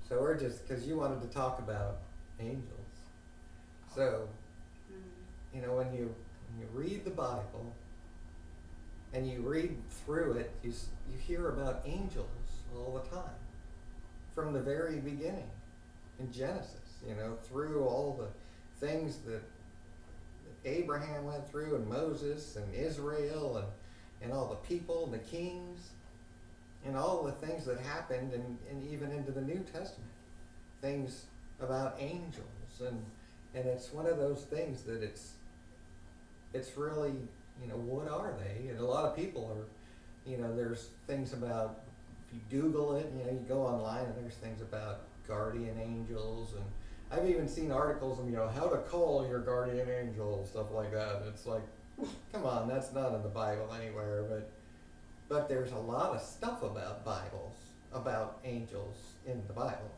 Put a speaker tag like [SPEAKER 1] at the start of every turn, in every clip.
[SPEAKER 1] So we're just, because you wanted to talk about angels. So, you know, when you read the Bible and you read through it, you hear about angels all the time from the very beginning in Genesis, you know, through all the things that Abraham went through and Moses and Israel and all the people and the kings and all the things that happened and even into the New Testament. Things about angels and it's one of those things that it's really, you know, what are they? And a lot of people are, you know, there's things about, if you Google it, you know, you go online and there's things about guardian angels, and I've even seen articles of, you know, how to call your guardian angel, stuff like that. It's like, come on, that's not in the Bible anywhere, but there's a lot of stuff about angels in the Bible,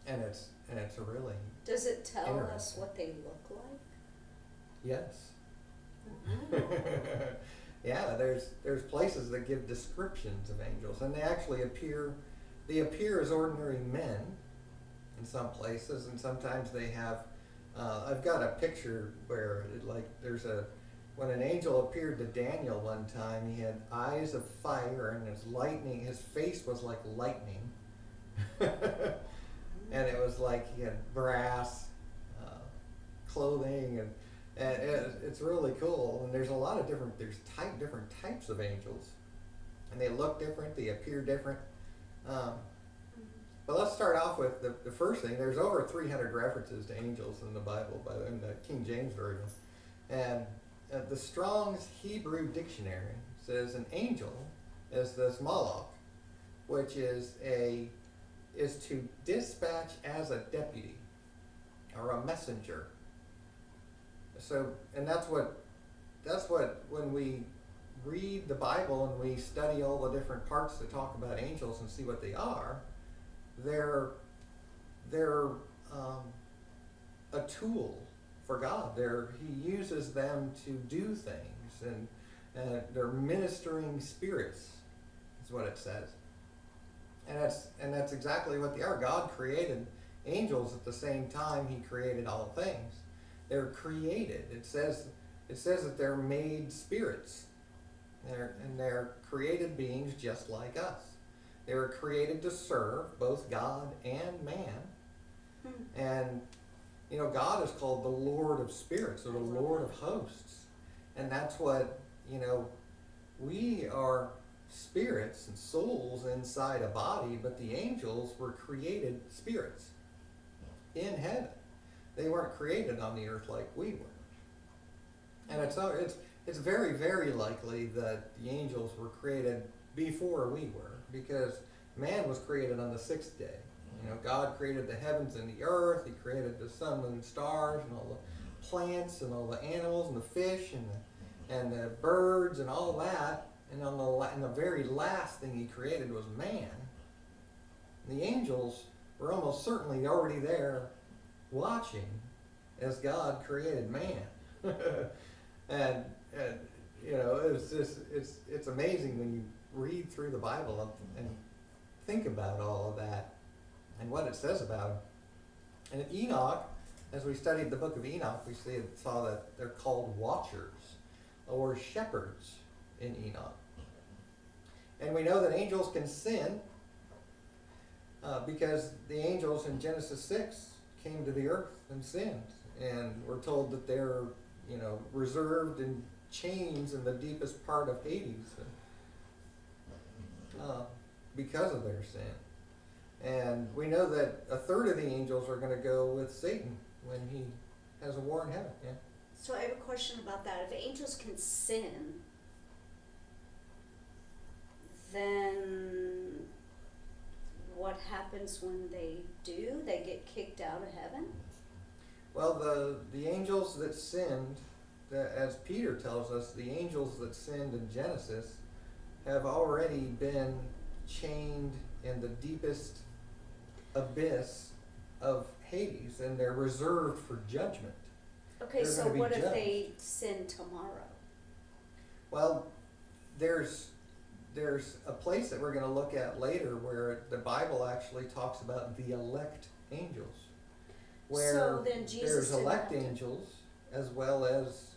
[SPEAKER 1] and it's a really
[SPEAKER 2] Does it tell us
[SPEAKER 1] interesting.
[SPEAKER 2] what they look like?
[SPEAKER 1] Yes.
[SPEAKER 2] Oh.
[SPEAKER 1] Yeah, there's places that give descriptions of angels, and they appear as ordinary men in some places, and sometimes they have. I've got a picture where when an angel appeared to Daniel one time, he had eyes of fire and his face was like lightning, and it was like he had brass uh, clothing, and it's really cool. And there's a lot of different types of angels, and they look different, they appear different. Um, but let's start off with the first thing. There's over 300 references to angels in the Bible in the King James Version. And the Strong's Hebrew Dictionary says an angel is this malach, which is to dispatch as a deputy or a messenger. So, and that's what when we read the Bible and we study all the different parts that talk about angels and see what they are, they're a tool for God. He uses them to do things, and they're ministering spirits, is what it says. And that's exactly what they are. God created angels at the same time He created all things. They're created. It says that they're made spirits. They're created beings just like us. They were created to serve both God and man. And you know, God is called the Lord of Spirits, or the Lord of Hosts. And that's what, you know, we are spirits and souls inside a body, but the angels were created spirits in heaven. They weren't created on the earth like we were. And it's very, very likely that the angels were created before we were, because man was created on the sixth day. You know, God created the heavens and the earth. He created the sun, moon, stars, and all the plants, and all the animals, and the fish, and the birds, and all that. And the very last thing He created was man. And the angels were almost certainly already there, watching as God created man. and, and you know, it's amazing when you read through the Bible and think about all of that and what it says about him. And in Enoch, as we studied the book of Enoch, we saw that they're called watchers or shepherds in Enoch. And we know that angels can sin because the angels in Genesis 6 came to the earth and sinned. And we're told that they're, you know, reserved in chains in the deepest part of Hades because of their sin. And we know that a third of the angels are going to go with Satan when he has a war in heaven. Yeah.
[SPEAKER 2] So I have a question about that. If angels can sin, then what happens when they do? They get kicked out of heaven?
[SPEAKER 1] Well, the angels that sinned, as Peter tells us, the angels that sinned in Genesis have already been chained in the deepest abyss of Hades, and they're reserved for judgment.
[SPEAKER 2] Okay,
[SPEAKER 1] They're
[SPEAKER 2] so
[SPEAKER 1] gonna be
[SPEAKER 2] what if
[SPEAKER 1] judged.
[SPEAKER 2] they sin tomorrow?
[SPEAKER 1] Well, there's there's a place that we're going to look at later where the Bible actually talks about the elect angels, where
[SPEAKER 2] So then Jesus
[SPEAKER 1] there's
[SPEAKER 2] didn't
[SPEAKER 1] elect
[SPEAKER 2] have to-
[SPEAKER 1] angels as well as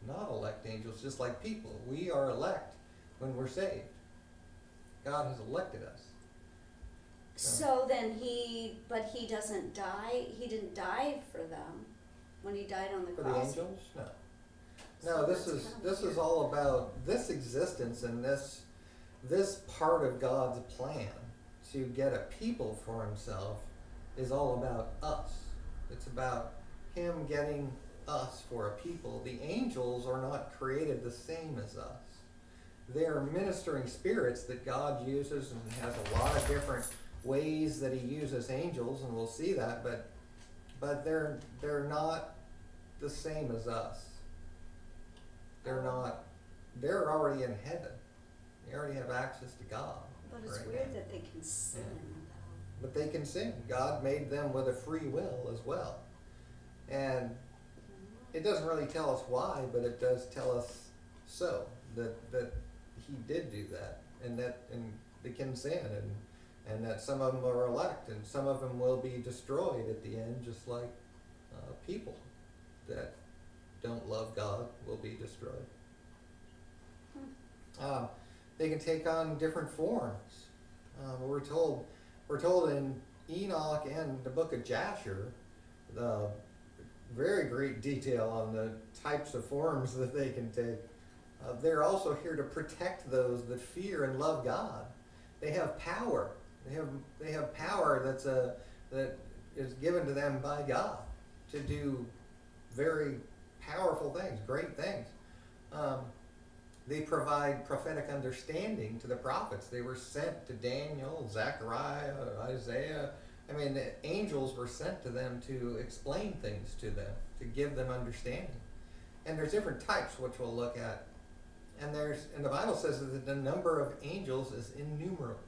[SPEAKER 1] not elect angels, just like people. We are elect when we're saved. God has elected us.
[SPEAKER 2] So then but he doesn't die. He didn't die for them when he died on the
[SPEAKER 1] For the
[SPEAKER 2] cross.
[SPEAKER 1] angels? No.
[SPEAKER 2] So
[SPEAKER 1] No, this
[SPEAKER 2] that's
[SPEAKER 1] is
[SPEAKER 2] kind of
[SPEAKER 1] this is
[SPEAKER 2] weird.
[SPEAKER 1] all about this existence and this part of God's plan to get a people for himself is all about us. It's about him getting us for a people. The angels are not created the same as us. They are ministering spirits that God uses and has a lot of different ways that he uses angels, and we'll see that, but they're not the same as us. They're not. They're already in heaven. They already have access to God.
[SPEAKER 2] But it's
[SPEAKER 1] right
[SPEAKER 2] weird
[SPEAKER 1] now.
[SPEAKER 2] that they can sin.
[SPEAKER 1] But they can sin. God made them with a free will as well. And it doesn't really tell us why, but it does tell us so that he did do that, and they can sin, and that some of them are elect, and some of them will be destroyed at the end, just like people that don't love God will be destroyed. They can take on different forms. We're told in Enoch and the book of Jasher, the very great detail on the types of forms that they can take. They're also here to protect those that fear and love God. They have power. They have power that is given to them by God to do very powerful things, great things. They provide prophetic understanding to the prophets. They were sent to Daniel, Zechariah, Isaiah. I mean, the angels were sent to them to explain things to them, to give them understanding. And there's different types, which we'll look at. And the Bible says that the number of angels is innumerable.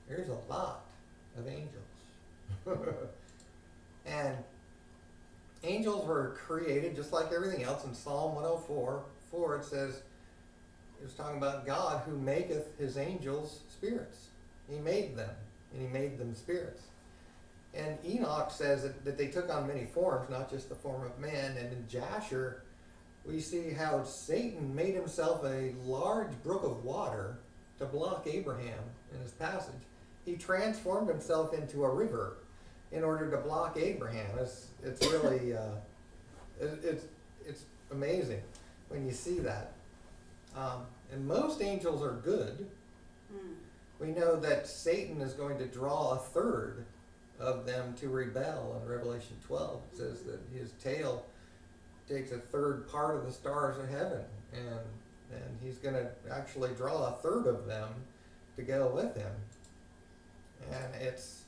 [SPEAKER 1] There's a lot of angels. And angels were created just like everything else. In Psalm 104, it says, it's talking about God who maketh his angels spirits. He made them, and he made them spirits. And Enoch says that they took on many forms, not just the form of man. And in Jasher, we see how Satan made himself a large brook of water to block Abraham in his passage. He transformed himself into a river in order to block Abraham. It's really it's amazing when you see that. And most angels are good. We know that Satan is going to draw a third of them to rebel in Revelation 12. It says that his tail takes a third part of the stars of heaven, and he's going to actually draw a third of them to go with him. And it's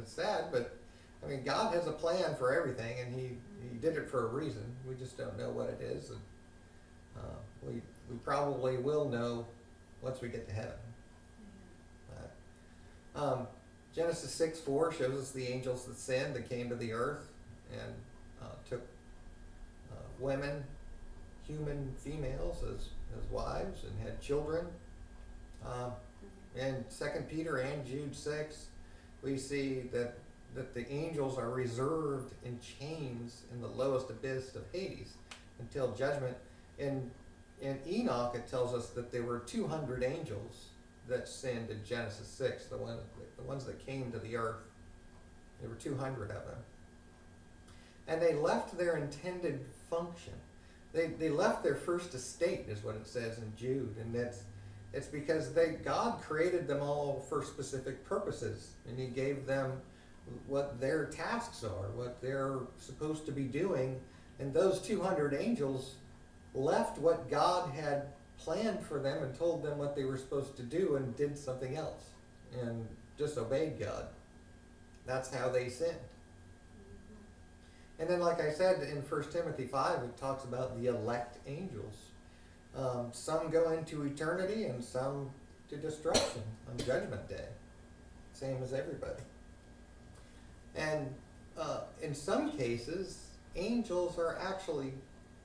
[SPEAKER 1] sad, but I mean, God has a plan for everything, and he did it for a reason. We just don't know what it is, and we probably will know once we get to heaven. Genesis 6:4 shows us the angels that sinned, that came to the earth and took women, human females as wives, and had children. In 2 Peter and Jude 6, we see that the angels are reserved in chains in the lowest abyss of Hades until judgment. In Enoch, it tells us that there were 200 angels that sinned in Genesis 6, the ones that came to the earth. There were 200 of them. And they left their intended function. They left their first estate, is what it says in Jude, and it's because God created them all for specific purposes, and he gave them what their tasks are, what they're supposed to be doing, and those 200 angels left what God had planned for them and told them what they were supposed to do and did something else and disobeyed God. That's how they sinned. And then, like I said, in 1 Timothy 5, it talks about the elect angels. Some go into eternity and some to destruction on Judgment Day. Same as everybody. And in some cases, angels are actually,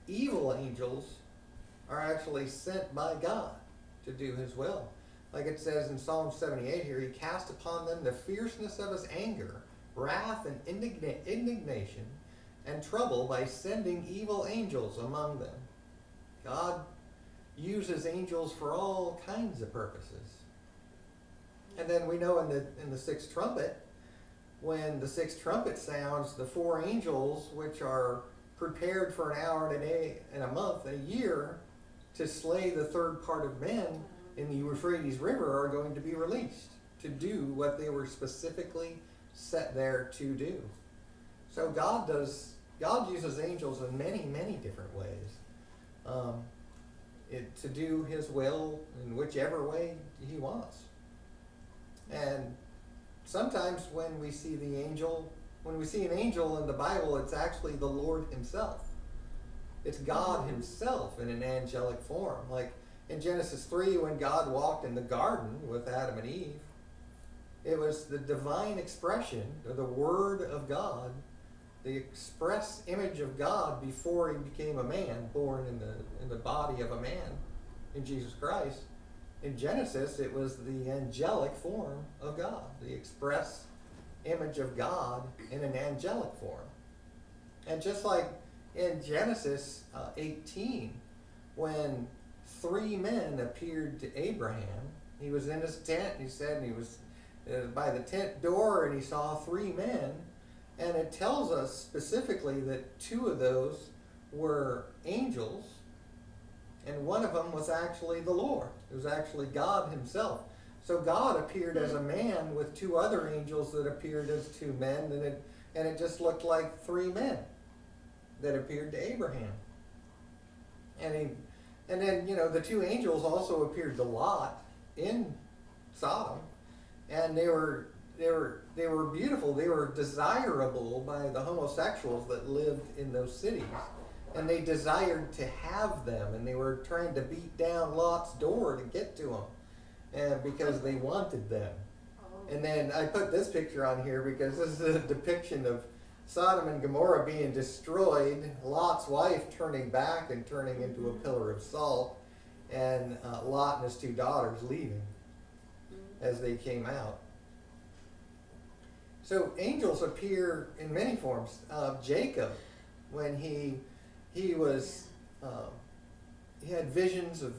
[SPEAKER 1] evil angels are actually sent by God to do his will. Like it says in Psalm 78 here, he cast upon them the fierceness of his anger, wrath and indignation, and trouble by sending evil angels among them. God uses angels for all kinds of purposes. And then we know in the sixth trumpet, when the sixth trumpet sounds, the four angels, which are prepared for an hour and a day and a month and a year to slay the third part of men in the Euphrates River, are going to be released to do what they were specifically set there to do. So God uses angels in many, many different ways to do his will in whichever way he wants. And sometimes when we see an angel in the Bible, it's actually the Lord himself. It's God himself in an angelic form. Like in Genesis 3, when God walked in the garden with Adam and Eve, it was the divine expression, or the Word of God, the express image of God before he became a man, born in the body of a man in Jesus Christ. In Genesis, it was the angelic form of God, the express image of God in an angelic form. And just like in Genesis 18, when three men appeared to Abraham, he was in his tent, he said, he was by the tent door, and he saw three men. And it tells us specifically that two of those were angels, and one of them was actually the Lord. It was actually God himself. So God appeared as a man with two other angels that appeared as two men, and it just looked like three men that appeared to Abraham. And then the two angels also appeared to Lot in Sodom, and they were beautiful. They were desirable by the homosexuals that lived in those cities. And they desired to have them, and they were trying to beat down Lot's door to get to them, because they wanted them. And then I put this picture on here because this is a depiction of Sodom and Gomorrah being destroyed, Lot's wife turning back and turning into a pillar of salt, and Lot and his two daughters leaving as they came out. So angels appear in many forms. Jacob, when he had visions of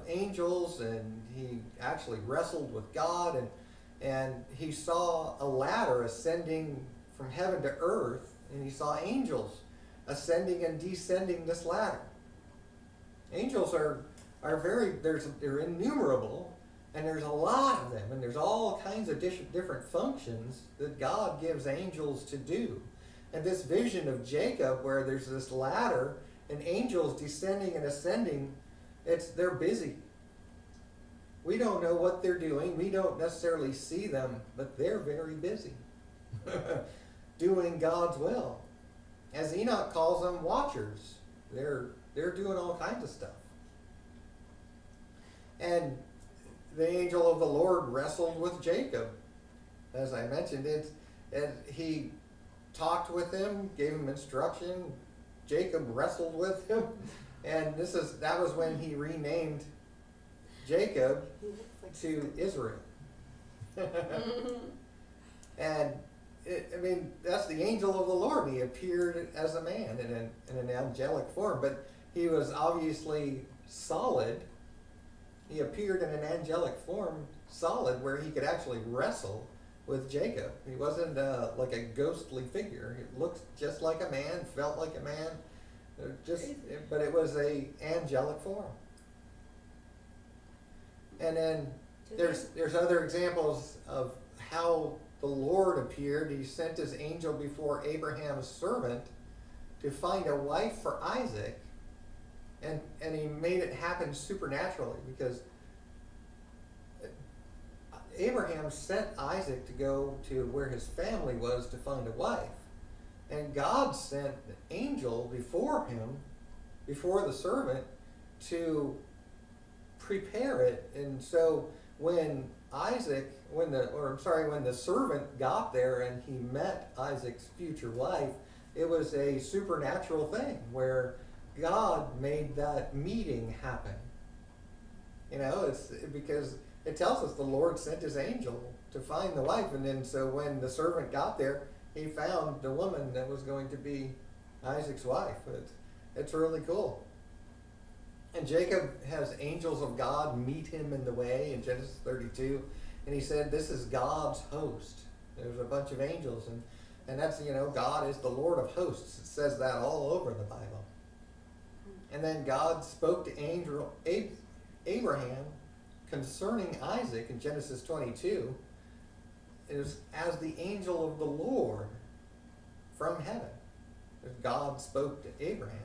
[SPEAKER 1] angels, and he actually wrestled with God, and he saw a ladder ascending from heaven to earth, and he saw angels ascending and descending this ladder. Angels are they're innumerable, and there's a lot of them, and there's all kinds of different functions that God gives angels to do. And this vision of Jacob, where there's this ladder and angels descending and ascending, they're busy. We don't know what they're doing. We don't necessarily see them, but they're very busy doing God's will. As Enoch calls them, watchers. They're doing all kinds of stuff. And the angel of the Lord wrestled with Jacob. As I mentioned, and he talked with him, gave him instruction. Jacob wrestled with him, and that was when he renamed Jacob to Israel. And that's the angel of the Lord. He appeared as a man in an angelic form, but he was obviously solid. He appeared in an angelic form, solid, where he could actually wrestle with Jacob. He wasn't like a ghostly figure. He looked just like a man, felt like a man, but it was a angelic form. And then there's other examples of how the Lord appeared. He sent his angel before Abraham's servant to find a wife for Isaac, and he made it happen supernaturally, because Abraham sent Isaac to go to where his family was to find a wife. And God sent the angel before him, before the servant, to prepare it. And so when the servant got there and he met Isaac's future wife, it was a supernatural thing where God made that meeting happen. You know, it's because it tells us the Lord sent his angel to find the wife, and then so when the servant got there, he found the woman that was going to be Isaac's wife. It's really cool. And Jacob has angels of God meet him in the way in Genesis 32, and he said, "This is God's host." There's a bunch of angels, and that's, you know, God is the Lord of hosts. It says that all over the Bible. And then God spoke to Abraham concerning Isaac in Genesis 22 is as the angel of the Lord from heaven. God spoke to Abraham.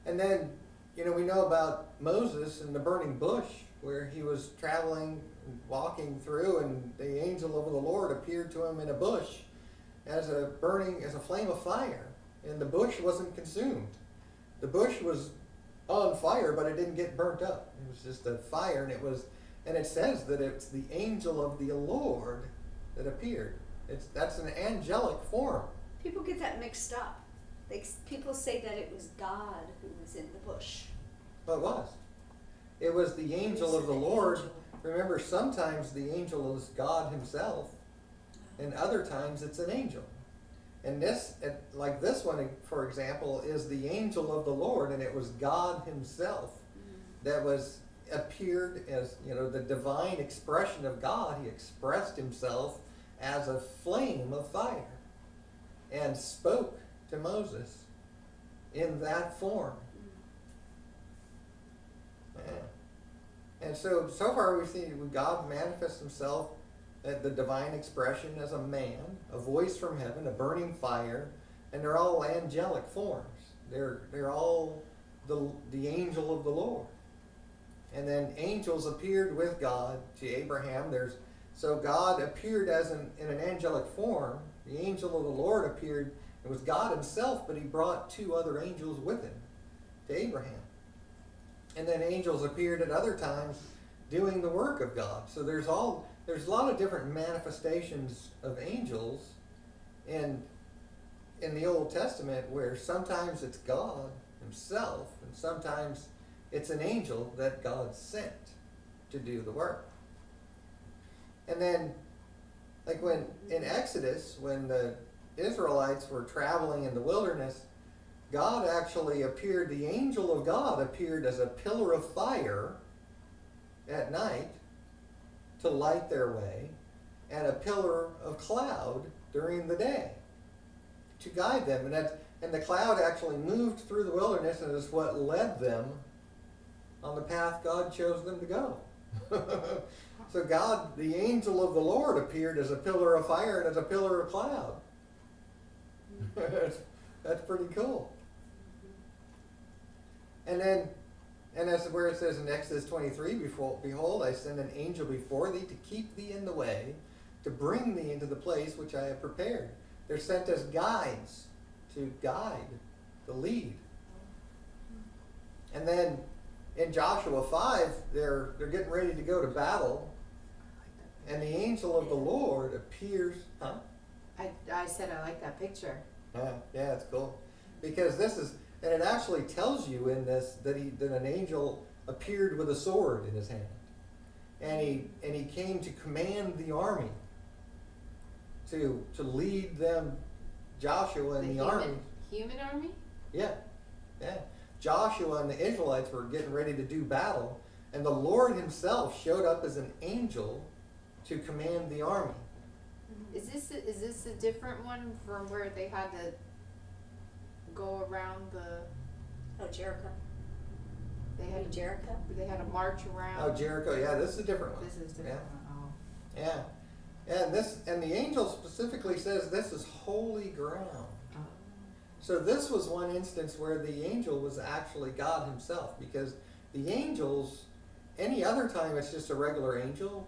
[SPEAKER 1] And then, you know, we know about Moses and the burning bush where he was traveling, walking through, and the angel of the Lord appeared to him in a bush as a flame of fire, and the bush wasn't consumed. The bush was on fire, but it didn't get burnt up. It was just a fire, and it says that it's the angel of the Lord that appeared. That's an angelic form.
[SPEAKER 2] People get that mixed up. People say that it was God who was in the bush.
[SPEAKER 1] But it was. It was the angel of the Lord. Remember, sometimes the angel is God himself, and other times it's an angel. And like this one, for example, is the angel of the Lord, and it was God himself that appeared as, you know, the divine expression of God. He expressed himself as a flame of fire and spoke to Moses in that form. Yeah. And so far we've seen God manifest himself at the divine expression as a man, a voice from heaven, a burning fire, and they're all angelic forms. They're all the angel of the Lord. And then angels appeared with God to Abraham. So God appeared in an angelic form. The angel of the Lord appeared. It was God himself, but he brought two other angels with him to Abraham. And then angels appeared at other times doing the work of God. So there's a lot of different manifestations of angels in the Old Testament, where sometimes it's God himself and sometimes it's an angel that God sent to do the work. And then, like when in Exodus, when the Israelites were traveling in the wilderness, God actually appeared, the angel of God appeared as a pillar of fire at night to light their way, and a pillar of cloud during the day to guide them. And the cloud actually moved through the wilderness, and is what led them on the path God chose them to go. So God, the angel of the Lord, appeared as a pillar of fire and as a pillar of cloud. That's pretty cool. And that's where it says in Exodus 23, "Behold, I send an angel before thee to keep thee in the way, to bring thee into the place which I have prepared." They're sent as guides to guide, to lead. And then in Joshua 5, they're getting ready to go to battle, and the angel of the Lord appears. Huh?
[SPEAKER 3] I said I like that picture.
[SPEAKER 1] Yeah, it's cool. Because and it actually tells you in this that an angel appeared with a sword in his hand. And he came to command the army, to lead them, Joshua and the army.
[SPEAKER 3] Human army?
[SPEAKER 1] Yeah. Joshua and the Israelites were getting ready to do battle, and the Lord himself showed up as an angel to command the army.
[SPEAKER 3] Is this a different one from where they had to go around the?
[SPEAKER 2] Oh, Jericho.
[SPEAKER 3] They had
[SPEAKER 2] Jericho.
[SPEAKER 3] They had to march around.
[SPEAKER 1] Oh, Jericho. Yeah, this is a different one.
[SPEAKER 3] This is different.
[SPEAKER 1] Yeah. And the angel specifically says this is holy ground.
[SPEAKER 3] Oh.
[SPEAKER 1] So this was one instance where the angel was actually God himself, because the angels, any other time it's just a regular angel,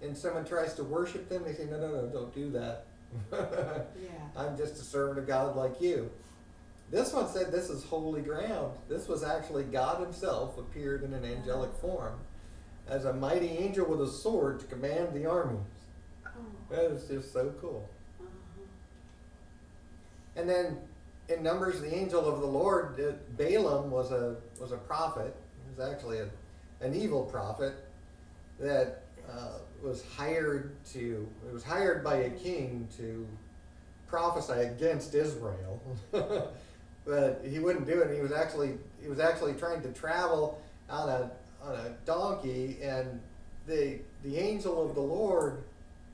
[SPEAKER 1] and someone tries to worship them, they say, no, don't do that.
[SPEAKER 3] Yeah.
[SPEAKER 1] I'm just a servant of God like you. This one said this is holy ground. This was actually God himself appeared in an angelic form as a mighty angel with a sword to command the armies. That is just so cool. And then in Numbers, the angel of the Lord, Balaam was a prophet. He was actually an evil prophet that was hired by a king to prophesy against Israel. But he wouldn't do it. He was actually trying to travel on a donkey, and the angel of the Lord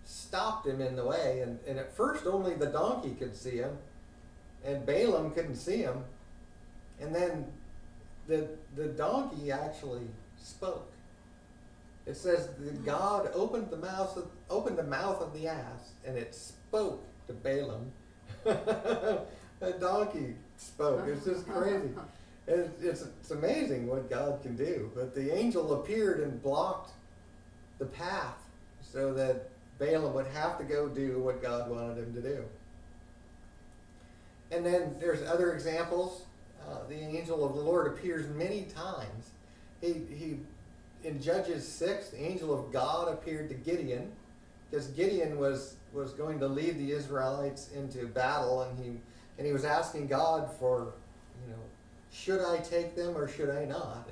[SPEAKER 1] stopped him in the way, and at first only the donkey could see him, and Balaam couldn't see him. And then the donkey actually spoke. It says that God opened the mouth of the ass, and it spoke to Balaam. A donkey spoke. It's just crazy. It's amazing what God can do. But the angel appeared and blocked the path so that Balaam would have to go do what God wanted him to do. And then there's other examples. The angel of the Lord appears many times. He in Judges 6, the angel of God appeared to Gideon, because Gideon was going to lead the Israelites into battle, and he was asking God for, should I take them or should I not?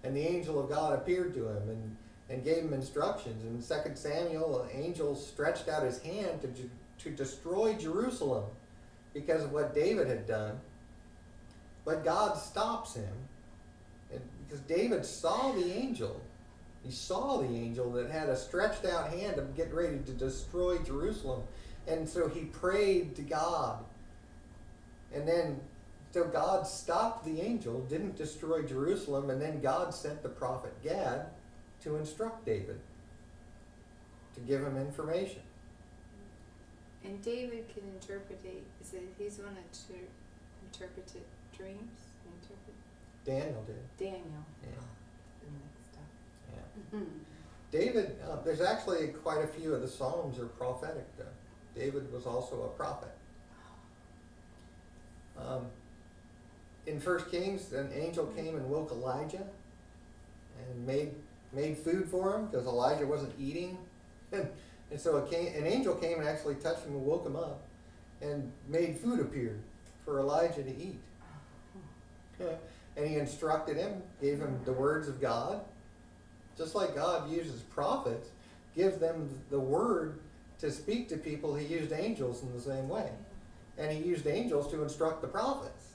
[SPEAKER 1] And the angel of God appeared to him and gave him instructions. In 2 Samuel, an angel stretched out his hand to destroy Jerusalem because of what David had done. But God stops him, because David saw the angel. He saw the angel that had a stretched out hand to get ready to destroy Jerusalem. And so he prayed to God. And then, so God stopped the angel, didn't destroy Jerusalem, and then God sent the prophet Gad to instruct David, to give him information.
[SPEAKER 3] And David can interpret he's the one that interpreted dreams?
[SPEAKER 1] Daniel did.
[SPEAKER 3] Daniel.
[SPEAKER 1] Yeah.
[SPEAKER 3] The next stuff.
[SPEAKER 1] Yeah. David, there's actually quite a few of the Psalms are prophetic, though. David was also a prophet. In 1 Kings, an angel came and woke Elijah and made food for him because Elijah wasn't eating. And so an angel came and actually touched him and woke him up and made food appear for Elijah to eat. And he instructed him, gave him the words of God. Just like God uses prophets, gives them the word to speak to people, he used angels in the same way. And he used angels to instruct the prophets.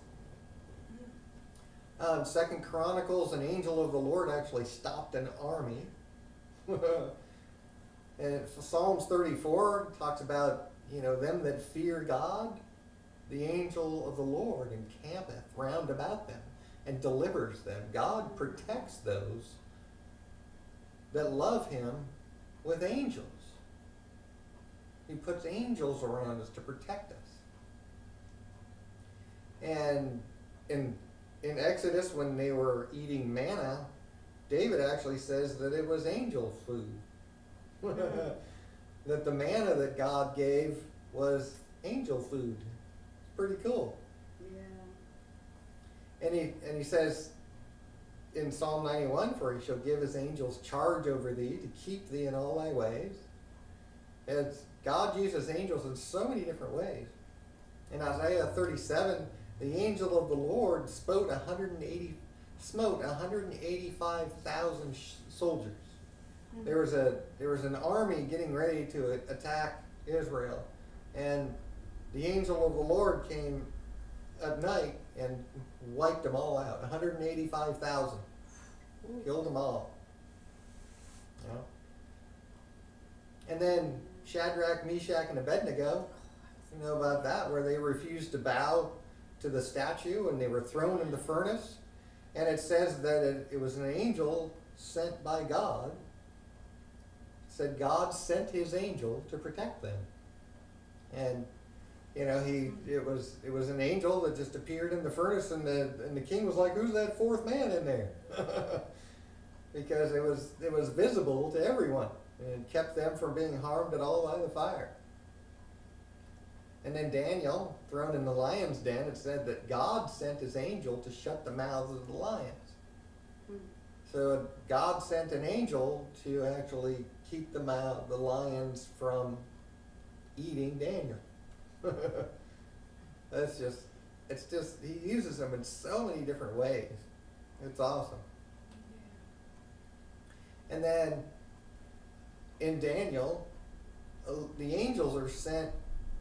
[SPEAKER 1] 2 Chronicles, an angel of the Lord actually stopped an army. And Psalms 34 talks about, them that fear God. The angel of the Lord encampeth round about them and delivers them. God protects those that love him with angels. He puts angels around us to protect us. And in Exodus, when they were eating manna, David actually says that it was angel food. That the manna that God gave was angel food. It's pretty cool.
[SPEAKER 2] Yeah.
[SPEAKER 1] And he says in Psalm 91, for he shall give his angels charge over thee to keep thee in all thy ways. God uses angels in so many different ways. In Isaiah 37, the angel of the Lord smote 185,000 soldiers. There was an army getting ready to attack Israel, and the angel of the Lord came at night and wiped them all out. 185,000, killed them all. And then Shadrach, Meshach, and Abednego, you know about that, where they refused to bow to the statue and they were thrown in the furnace. And it says that it was an angel sent by God. It said God sent his angel to protect them. And it was an angel that just appeared in the furnace, and the king was like, who's that fourth man in there? Because it was visible to everyone and kept them from being harmed at all by the fire. And then Daniel, thrown in the lion's den, it said that God sent his angel to shut the mouths of the lions. So God sent an angel to actually keep the lions from eating Daniel. He uses them in so many different ways. It's awesome. And then in Daniel, the angels are sent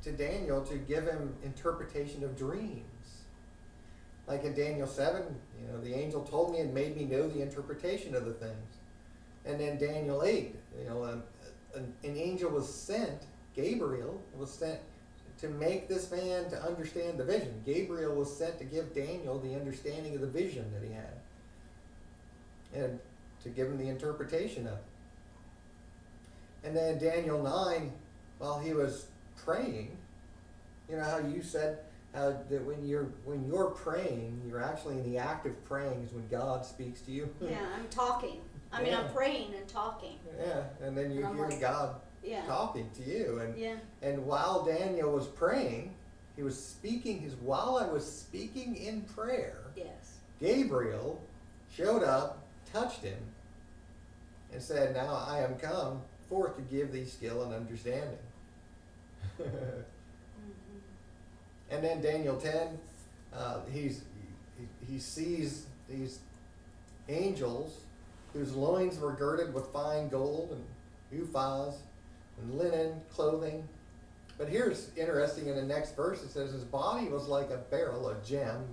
[SPEAKER 1] to Daniel to give him interpretation of dreams. Like in Daniel 7, the angel told me and made me know the interpretation of the things. And then Daniel 8, an angel was sent, Gabriel was sent to make this man to understand the vision. Gabriel was sent to give Daniel the understanding of the vision that he had, and to give him the interpretation of it. And then Daniel 9, while he was praying, how you said how that when you're praying, you're actually in the act of praying is when God speaks to you.
[SPEAKER 2] Yeah, I'm talking. I'm praying and talking.
[SPEAKER 1] Yeah, and then you
[SPEAKER 2] And I'm
[SPEAKER 1] hear
[SPEAKER 2] like,
[SPEAKER 1] God
[SPEAKER 2] Yeah.
[SPEAKER 1] talking to you. And
[SPEAKER 2] Yeah.
[SPEAKER 1] and while Daniel was praying, he was speaking while I was speaking in prayer,
[SPEAKER 2] Yes.
[SPEAKER 1] Gabriel showed up, touched him, and said, "Now I am come forth to give thee skill and understanding." And then Daniel 10, he sees these angels whose loins were girded with fine gold and ephod and linen clothing. But here's interesting, in the next verse it says his body was like a beryl, a gem,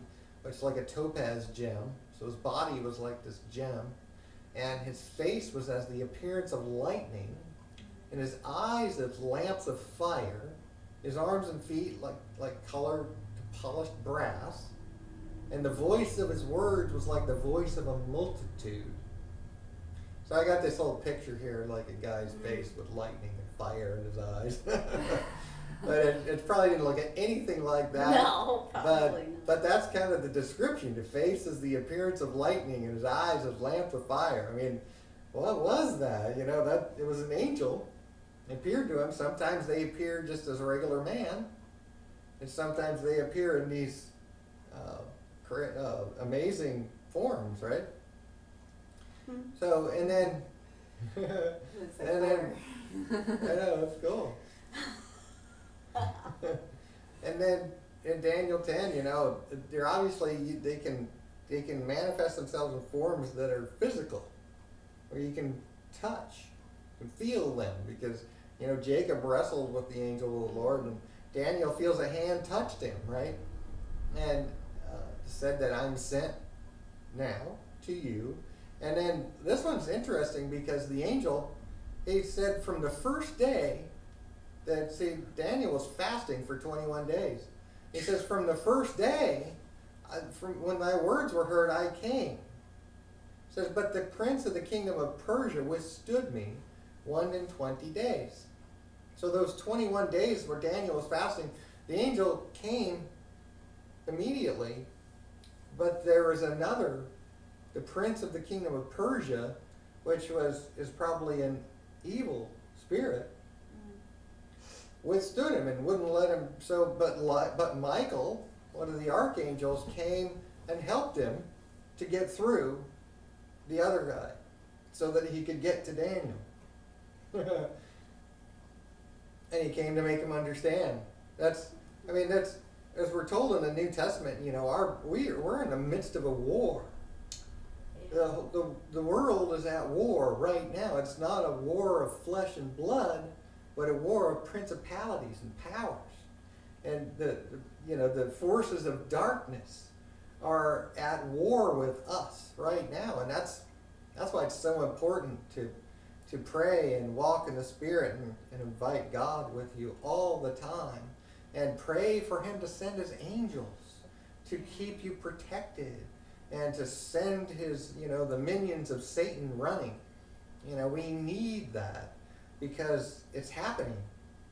[SPEAKER 1] which is like a topaz gem. So his body was like this gem, and his face was as the appearance of lightning, and his eyes as lamps of fire, his arms and feet like colored polished brass, and the voice of his words was like the voice of a multitude. So I got this little picture here, like a guy's face with lightning and fire in his eyes. But it probably didn't look at anything like that.
[SPEAKER 2] No, probably not.
[SPEAKER 1] But that's kind of the description. The face is the appearance of lightning, and his eyes as lamps of fire. I mean, what was that? That it was an angel. It appeared to him. Sometimes they appear just as a regular man, and sometimes they appear in these amazing forms, right? So, and then, and then, I know, it's cool. And then in Daniel 10, they're obviously, they can manifest themselves in forms that are physical, where you can touch and feel them, because Jacob wrestled with the angel of the Lord, and Daniel feels a hand touched him, right? And said that I'm sent now to you. And then this one's interesting because the angel, he said from the first day that, Daniel was fasting for 21 days. He says, from the first day, from when thy words were heard, I came. He says, but the prince of the kingdom of Persia withstood me 21 days. So those 21 days where Daniel was fasting, the angel came immediately, but there was another, the prince of the kingdom of Persia, which is probably an evil spirit, withstood him and wouldn't let him. So, but Michael, one of the archangels, came and helped him to get through the other guy, so that he could get to Daniel. And he came to make him understand. That's as we're told in the New Testament. We're in the midst of a war. The world is at war right now. It's not a war of flesh and blood, but a war of principalities and powers. And the forces of darkness are at war with us right now. And that's why it's so important to pray and walk in the Spirit and invite God with you all the time. And pray for him to send his angels to keep you protected, and to send his, the minions of Satan running. We need that, because it's happening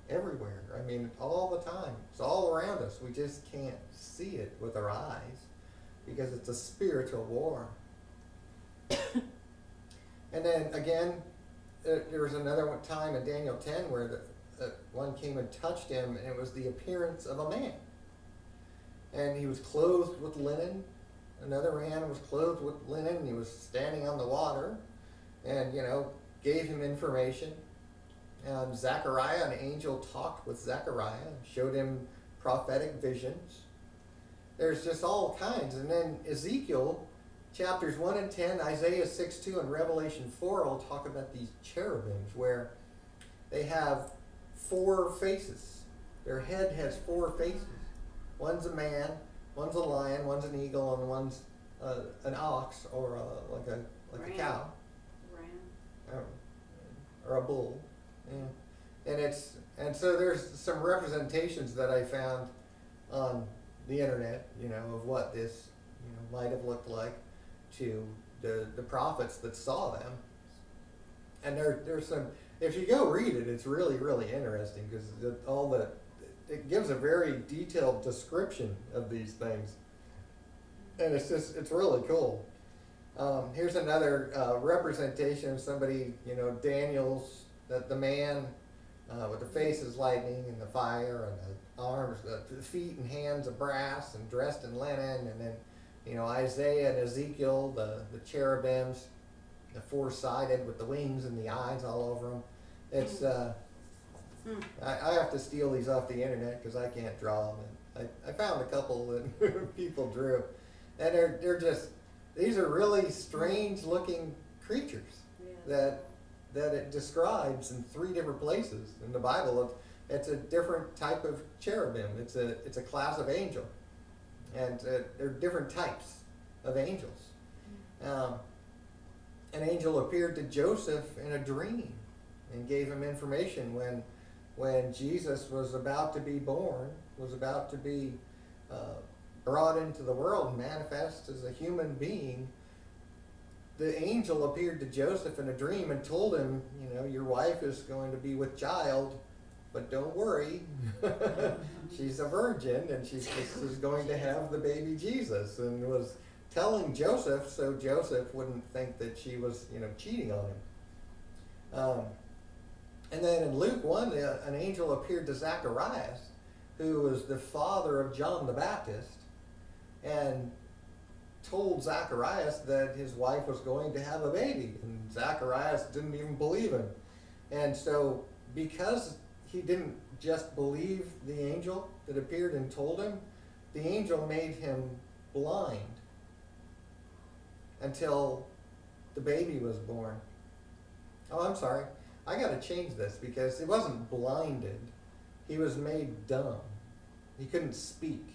[SPEAKER 1] everywhere. All the time. It's all around us. We just can't see it with our eyes, because it's a spiritual war. And then again, there was another time in Daniel 10 where one came and touched him, and it was the appearance of a man. And he was clothed with linen. Another man was clothed with linen, and he was standing on the water, and, gave him information. Zechariah, an angel, talked with Zechariah, showed him prophetic visions. There's just all kinds. And then Ezekiel chapters 1 and 10, Isaiah 6:2, and Revelation 4 will talk about these cherubims where they have 4 faces. Their head has 4 faces. One's a man, one's a lion, one's an eagle, and one's an ox or like a
[SPEAKER 2] Ram.
[SPEAKER 1] cow
[SPEAKER 2] Ram.
[SPEAKER 1] or a bull. Yeah. And so there's some representations that I found on the internet, of what this might have looked like to the prophets that saw them. And there's some, if you go read it, it's really, really interesting because it gives a very detailed description of these things. And it's really cool. Here's another representation of somebody, Daniel's, that the man with the face is lightning and the fire and the arms, the feet and hands of brass and dressed in linen, and then, Isaiah and Ezekiel, the cherubims, the 4-sided with the wings and the eyes all over them. It's, I have to steal these off the internet because I can't draw them. And I found a couple that people drew. And these are really strange looking creatures
[SPEAKER 2] Yeah.
[SPEAKER 1] that it describes in 3 different places in the Bible. It's a different type of cherubim. It's a class of angel, and there are different types of angels. An angel appeared to Joseph in a dream and gave him information when Jesus was about to be born, was about to be brought into the world, manifest as a human being. The angel appeared to Joseph in a dream and told him, your wife is going to be with child, but don't worry, she's a virgin and she's going to have the baby Jesus, and was telling Joseph so Joseph wouldn't think that she was, cheating on him. And then in Luke 1, an angel appeared to Zacharias, who was the father of John the Baptist, and told Zacharias that his wife was going to have a baby, and Zacharias didn't even believe him. And so because he didn't just believe the angel that appeared and told him, the angel made him blind until the baby was born. Oh, I'm sorry. I got to change this because he wasn't blinded. He was made dumb. He couldn't speak.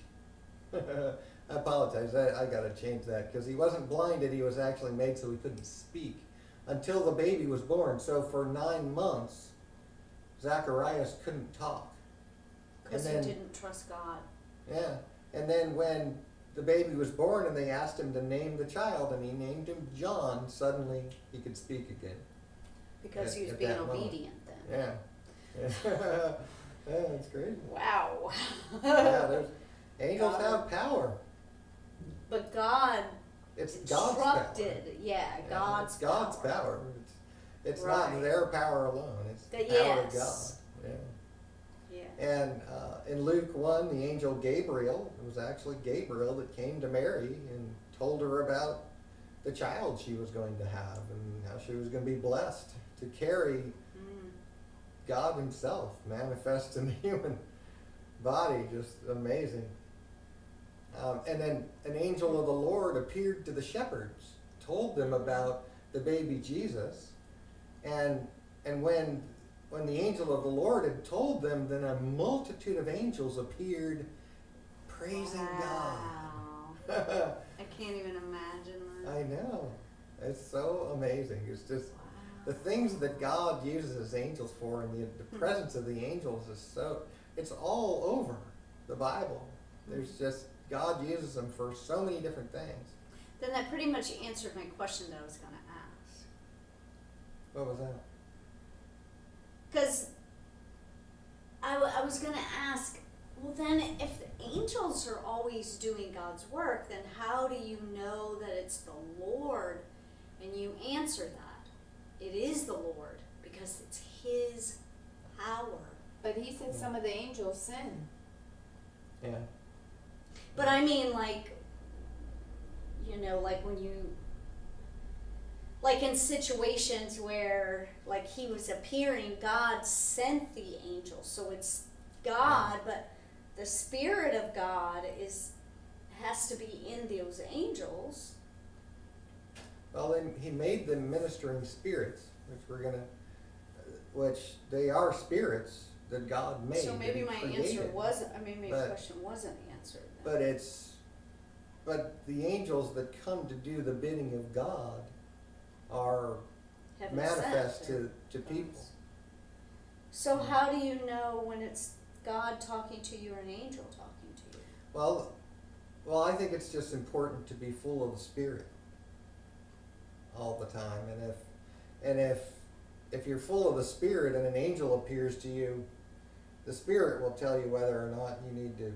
[SPEAKER 1] I apologize. I got to change that because he wasn't blinded. He was actually made so he couldn't speak until the baby was born. So for 9 months, Zacharias couldn't talk.
[SPEAKER 2] Because he didn't trust God.
[SPEAKER 1] Yeah. And then when the baby was born and they asked him to name the child and he named him John, suddenly he could speak again.
[SPEAKER 2] Because he was being obedient then.
[SPEAKER 1] Yeah. Yeah, that's crazy.
[SPEAKER 2] Wow.
[SPEAKER 1] Yeah, angels have power.
[SPEAKER 2] But God
[SPEAKER 1] It's God's
[SPEAKER 2] instructed,
[SPEAKER 1] power.
[SPEAKER 2] God's
[SPEAKER 1] It's God's power. It's
[SPEAKER 2] Right.
[SPEAKER 1] not their power alone. It's the
[SPEAKER 2] The-
[SPEAKER 1] power of God.
[SPEAKER 2] yes.
[SPEAKER 1] Yeah.
[SPEAKER 2] Yeah.
[SPEAKER 1] And in Luke 1, the angel Gabriel, it was actually Gabriel that came to Mary and told her about the child she was going to have and how she was going to be blessed to carry God himself manifest in the human body. Just amazing. And then an angel of the Lord appeared to the shepherds, told them about the baby Jesus, and when the angel of the Lord had told them, then a multitude of angels appeared praising
[SPEAKER 2] Wow.
[SPEAKER 1] God.
[SPEAKER 2] I can't even imagine that.
[SPEAKER 1] I know. It's so amazing. It's just
[SPEAKER 2] Wow.
[SPEAKER 1] the things that God uses his angels for, and the presence of the angels is so, it's all over the Bible. There's just, God uses them for so many different things.
[SPEAKER 2] Then that pretty much answered my question that I was going to ask.
[SPEAKER 1] What was that?
[SPEAKER 2] Because I was going to ask, well then if the angels are always doing God's work, then how do you know that it's the Lord? And you answer that. It is the Lord because it's his power.
[SPEAKER 3] But he said some of the angels sin.
[SPEAKER 1] Yeah.
[SPEAKER 2] But I mean, like when you, like in situations where, like he was appearing, God sent the angels, so it's God, but the Spirit of God has to be in those angels.
[SPEAKER 1] Well, then he made them ministering spirits, which they are spirits that God made.
[SPEAKER 2] So maybe
[SPEAKER 1] that
[SPEAKER 2] my
[SPEAKER 1] he
[SPEAKER 2] answer
[SPEAKER 1] created.
[SPEAKER 2] wasn't, I mean, my
[SPEAKER 1] But-
[SPEAKER 2] question wasn't answered then.
[SPEAKER 1] But the angels that come to do the bidding of God are
[SPEAKER 2] Heaven
[SPEAKER 1] manifest
[SPEAKER 2] sent,
[SPEAKER 1] to people.
[SPEAKER 2] So how do you know when it's God talking to you or an angel talking to you?
[SPEAKER 1] Well, I think it's just important to be full of the Spirit all the time, and if you're full of the Spirit and an angel appears to you, the Spirit will tell you whether or not you need to,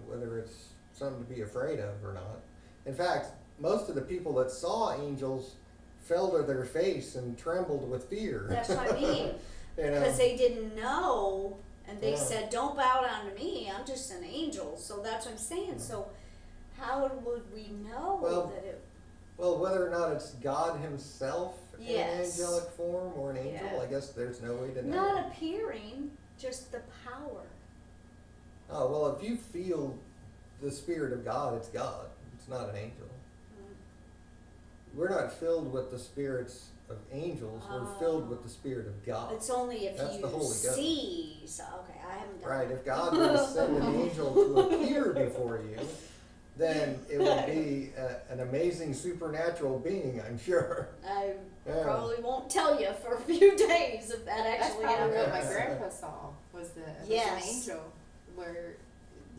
[SPEAKER 1] whether it's something to be afraid of or not. In fact, most of the people that saw angels fell to their face and trembled with fear.
[SPEAKER 2] That's what I mean.
[SPEAKER 1] You know?
[SPEAKER 2] Because they didn't know, and they
[SPEAKER 1] Yeah.
[SPEAKER 2] said, "Don't bow down to me. I'm just an angel." So that's what I'm saying. So how would we know
[SPEAKER 1] Well,
[SPEAKER 2] that it?
[SPEAKER 1] Well, whether or not it's God Himself in
[SPEAKER 2] Yes.
[SPEAKER 1] an angelic form or an angel,
[SPEAKER 2] Yeah.
[SPEAKER 1] I guess there's no way to know.
[SPEAKER 2] Not appearing, just the power.
[SPEAKER 1] Oh, well, if you feel the Spirit of God, it's God. It's not an angel. We're not filled with the spirits of angels. We're filled with the Spirit of God.
[SPEAKER 2] It's only if
[SPEAKER 1] That's
[SPEAKER 2] you
[SPEAKER 1] the Holy Ghost.
[SPEAKER 2] see. So, okay, I haven't done
[SPEAKER 1] Right?
[SPEAKER 2] that.
[SPEAKER 1] If God were to send an angel to appear before you, then it would be an amazing supernatural being, I'm sure.
[SPEAKER 2] I
[SPEAKER 1] Yeah.
[SPEAKER 2] probably won't tell you for a few days if that
[SPEAKER 3] That's
[SPEAKER 2] actually
[SPEAKER 3] probably what
[SPEAKER 2] happens.
[SPEAKER 3] my grandpa saw, was
[SPEAKER 2] Yes.
[SPEAKER 3] an angel, where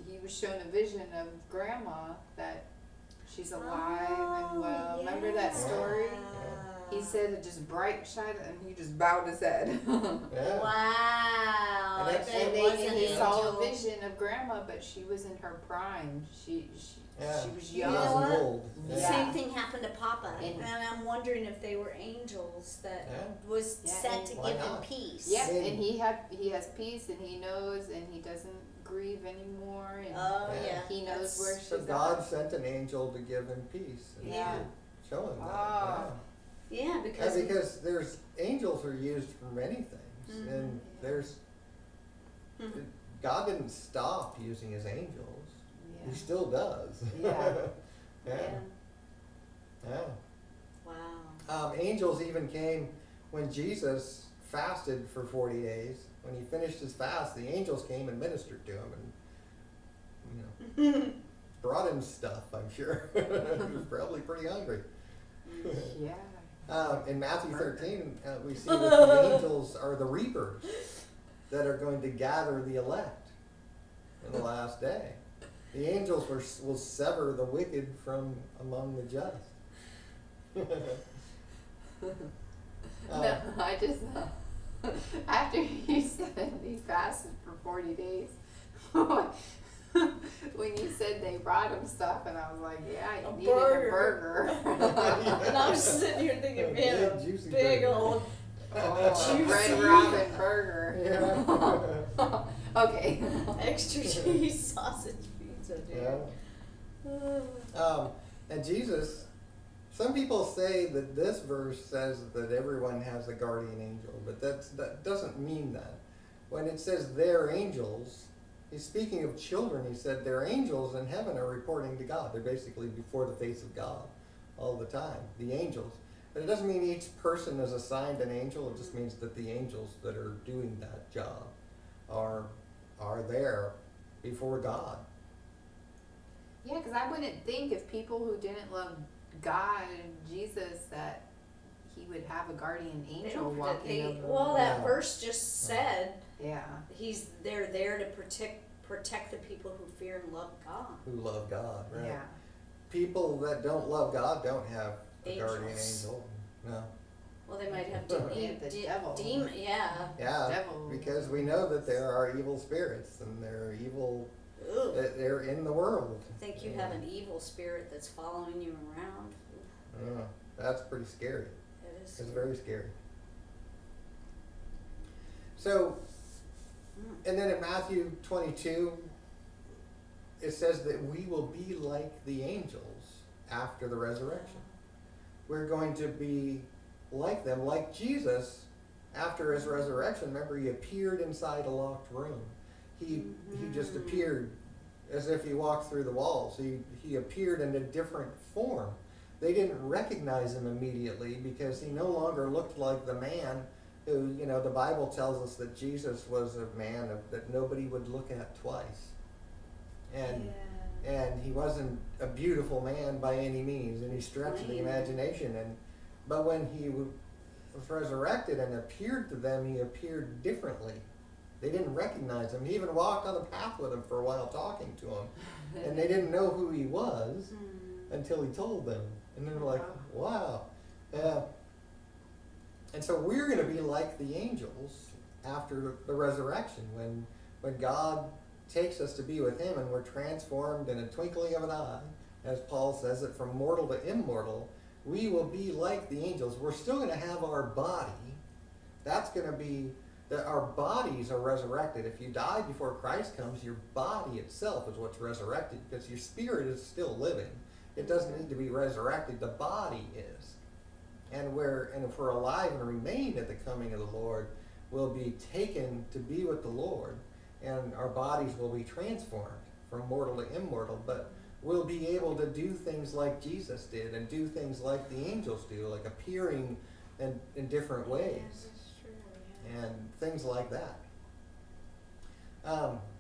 [SPEAKER 3] he was shown a vision of grandma that she's alive and well. Remember that story? He said it just bright shine, and he just bowed his head.
[SPEAKER 1] Yeah.
[SPEAKER 2] Wow.
[SPEAKER 1] And
[SPEAKER 2] I
[SPEAKER 1] that's-
[SPEAKER 2] bet
[SPEAKER 3] And,
[SPEAKER 2] it was an
[SPEAKER 3] he saw a
[SPEAKER 2] angel.
[SPEAKER 3] vision of grandma, but she was in her prime. She
[SPEAKER 1] Yeah.
[SPEAKER 3] was
[SPEAKER 1] She
[SPEAKER 3] young.
[SPEAKER 2] know
[SPEAKER 1] wasn't
[SPEAKER 2] what?
[SPEAKER 1] old.
[SPEAKER 2] The
[SPEAKER 3] Yeah.
[SPEAKER 2] same thing happened to Papa,
[SPEAKER 3] And-
[SPEAKER 2] and I'm wondering if they were angels that
[SPEAKER 1] Yeah.
[SPEAKER 2] was
[SPEAKER 3] Yeah,
[SPEAKER 2] sent
[SPEAKER 3] and
[SPEAKER 2] to
[SPEAKER 1] why
[SPEAKER 2] give him
[SPEAKER 1] not?
[SPEAKER 2] peace.
[SPEAKER 3] Yeah,
[SPEAKER 1] Maybe.
[SPEAKER 3] and he has peace, and he knows, and he doesn't grieve anymore, and
[SPEAKER 2] Oh
[SPEAKER 1] Yeah.
[SPEAKER 2] yeah.
[SPEAKER 3] he knows
[SPEAKER 2] that's-
[SPEAKER 3] where she's
[SPEAKER 1] So
[SPEAKER 3] at.
[SPEAKER 1] God sent an angel to give him peace and
[SPEAKER 3] Yeah.
[SPEAKER 1] to show him that.
[SPEAKER 3] Ah.
[SPEAKER 2] Yeah,
[SPEAKER 1] Yeah,
[SPEAKER 2] because
[SPEAKER 1] because there's angels are used for many things, and there's
[SPEAKER 2] Mhm.
[SPEAKER 1] God didn't stop using His angels.
[SPEAKER 3] Yeah.
[SPEAKER 1] He still does.
[SPEAKER 3] Yeah.
[SPEAKER 1] yeah. Yeah.
[SPEAKER 2] Wow.
[SPEAKER 1] Angels even came when Jesus fasted for 40 days. When he finished his fast, the angels came and ministered to him, and brought him stuff. I'm sure he was probably pretty hungry.
[SPEAKER 3] Yeah.
[SPEAKER 1] In Matthew 13, we see that the angels are the reapers that are going to gather the elect in the last day. The angels will sever the wicked from among the just.
[SPEAKER 3] No, I just after he said he fasted for 40 days, when you said they brought him stuff, and I was like, yeah, you
[SPEAKER 2] A
[SPEAKER 3] needed
[SPEAKER 2] burger.
[SPEAKER 3] a burger.
[SPEAKER 2] And I was sitting here thinking, man, a
[SPEAKER 1] Big, juicy
[SPEAKER 2] big
[SPEAKER 1] burger.
[SPEAKER 2] old.
[SPEAKER 3] Oh,
[SPEAKER 2] Juicy.
[SPEAKER 3] Red Robin burger.
[SPEAKER 1] Yeah.
[SPEAKER 3] Okay.
[SPEAKER 2] Extra cheese sausage pizza, dude.
[SPEAKER 1] Yeah. And Jesus, some people say that this verse says that everyone has a guardian angel, but that doesn't mean that. When it says they're angels, he's speaking of children. He said their angels in heaven are reporting to God. They're basically before the face of God all the time, the angels. But it doesn't mean each person is assigned an angel. It just means that the angels that are doing that job are there before God.
[SPEAKER 3] Yeah, because I wouldn't think if people who didn't love God and Jesus that he would have a guardian
[SPEAKER 2] They
[SPEAKER 3] angel
[SPEAKER 2] don't
[SPEAKER 3] walking
[SPEAKER 2] protect-
[SPEAKER 3] over.
[SPEAKER 2] well, that
[SPEAKER 1] Yeah.
[SPEAKER 2] verse just said
[SPEAKER 3] Yeah.
[SPEAKER 2] they're there to protect the people who fear and love God.
[SPEAKER 1] Who love God, right?
[SPEAKER 3] Yeah.
[SPEAKER 1] People that don't love God don't have a guardian
[SPEAKER 2] Angels.
[SPEAKER 1] angel. No.
[SPEAKER 2] Well, they might have
[SPEAKER 3] They have the devil.
[SPEAKER 2] demon, yeah.
[SPEAKER 1] Yeah,
[SPEAKER 3] Devil.
[SPEAKER 1] because we know that there are evil spirits and there are evil,
[SPEAKER 2] Ooh.
[SPEAKER 1] they're in the world.
[SPEAKER 2] I think you have an evil spirit that's following you around.
[SPEAKER 1] Yeah, that's pretty scary.
[SPEAKER 2] It is.
[SPEAKER 1] It's very scary. So, and then in Matthew 22, it says that we will be like the angels after the resurrection. We're going to be like them, like Jesus after his resurrection. Remember, he appeared inside a locked room. He just appeared as if he walked through the walls. He appeared in a different form. they didn't recognize him immediately because he no longer looked like the man who, the Bible tells us that Jesus was a man that nobody would look at twice. And he wasn't a beautiful man by any means, any stretch of the imagination. But when he was resurrected and appeared to them, he appeared differently. They didn't recognize him. He even walked on the path with them for a while talking to him. And they didn't know who he was until he told them. And they were like, wow. Yeah. And so we're going to be like the angels after the resurrection when God takes us to be with him and we're transformed in a twinkling of an eye, as Paul says it, from mortal to immortal. We will be like the angels. We're still going to have our body. That's going to be that our bodies are resurrected. If you die before Christ comes, your body itself is what's resurrected because your spirit is still living. It doesn't need to be resurrected. The body is. And if we're alive and remain at the coming of the Lord, we'll be taken to be with the Lord, and our bodies will be transformed from mortal to immortal, but we'll be able to do things like Jesus did and do things like the angels do, like appearing in different ways.
[SPEAKER 2] Yes, that's true. Yeah.
[SPEAKER 1] And things like that.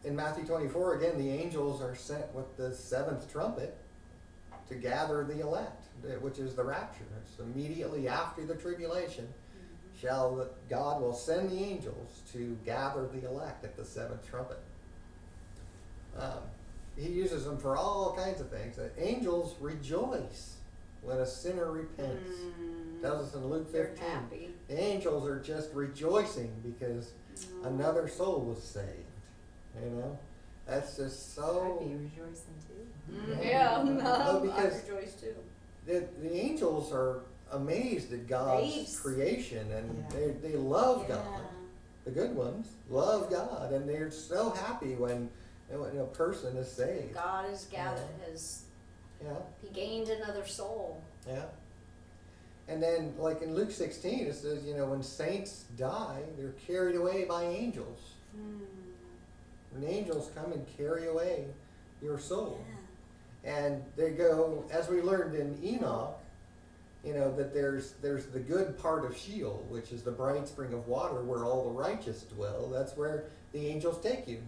[SPEAKER 1] In Matthew 24, again, the angels are sent with the seventh trumpet to gather the elect, which is the rapture. It's immediately after the tribulation. God will send the angels to gather the elect at the seventh trumpet. He uses them for all kinds of things. Angels rejoice when a sinner repents. Tells us in Luke 15.
[SPEAKER 2] They're happy.
[SPEAKER 1] The angels are just rejoicing because another soul was saved. That's just so.
[SPEAKER 3] I'd be rejoicing too.
[SPEAKER 2] Yeah,
[SPEAKER 1] because
[SPEAKER 2] I rejoice too.
[SPEAKER 1] the angels are amazed at God's
[SPEAKER 2] Babes.
[SPEAKER 1] creation, and they love God. The good ones love God, and they're so happy when a person is saved.
[SPEAKER 2] God has gathered he gained another soul.
[SPEAKER 1] Yeah. And then, like in Luke 16, it says, when saints die, they're carried away by angels. When angels come and carry away your soul.
[SPEAKER 2] Yeah.
[SPEAKER 1] And they go, as we learned in Enoch, that there's the good part of Sheol, which is the bright spring of water where all the righteous dwell. That's where the angels take you.